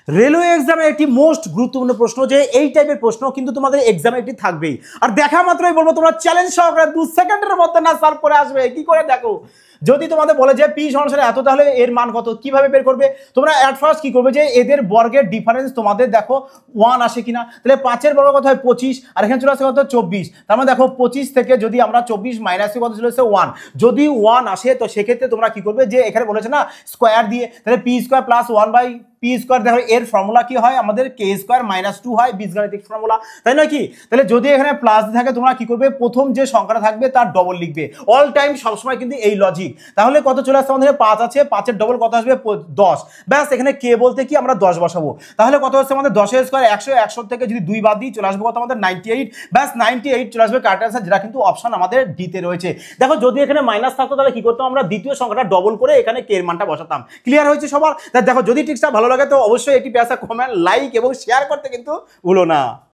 Railway এক্সামে একটি most গুরুত্বপূর্ণ প্রশ্ন, যে এই টাইপের প্রশ্ন কিন্তু তোমাদের এক্সামে একটি থাকবেই। আর দেখা মাত্রই বলবো তোমরা চ্যালেঞ্জ সহকারে 2 সেকেন্ডের মধ্যে না সলভ করে আসবে। কি করে দেখো, যদি তোমাদের বলে যে পি সমান এত, তাহলে এর মান কত, কিভাবে বের করবে তোমরা? অ্যাট ফার্স্ট কি করবে, যে এদের বর্গের ডিফারেন্স তোমাদের দেখো 1 আসে কিনা। তাহলে 5-এর বর্গ কত হয় 25, আর এখানে চলে আসে কত 24। তার মানে দেখো 25 থেকে যদি আমরা 24 মাইনাস কত চলে আসে 1, যদি 1 আসে তো সেক্ষেত্রে তোমরা কি করবে, যে এখানে বলেছে না স্কোয়ার দিয়ে, তাহলে পি স্কোয়ার প্লাস 1/পি স্কোয়ার, দেখো এর ফর্মুলা কি হয় আমাদের কে স্কোয়ার মাইনাস 2 হয়, বীজগাণিতিক ফর্মুলা, তাই নয় কি? তাহলে যদি এখানে প্লাস থাকে তোমরা কি করবে, প্রথম যে সংখ্যাটা থাকবে তার ডবল লিখবে। অল টাইম সবসময় কিন্তু এই লজিক। তাহলে কত চলে আসছে আমাদের 5 আছে, 5-এর ডবল কত আসবে 10। ব্যাস এখানে কে বলতে কি আমরা 10 বসাবো। তাহলে কত হচ্ছে আমাদের 10-এর স্কোয়ার 100, 100 থেকে যদি 2 বাদ দিই চলে আসবে কত আমাদের 98। ব্যাস 98 চলে আসবে কারেক্ট আনসার, যেটা কিন্তু অপশন আমাদের ডিতে রয়েছে। দেখো যদি এখানে মাইনাস থাকতো তাহলে কি করতাম, আমরা দ্বিতীয় সংখ্যাটা ডবল করে এখানে কে এর মানটা বসাতাম। ক্লিয়ার হয়েছে সবার? দেখো যদি টিপসটা ভালো লাগে তো অবশ্যই এটি পেশা কমেন্ট, লাইক এবং শেয়ার করতে কিন্তু ভুলো না।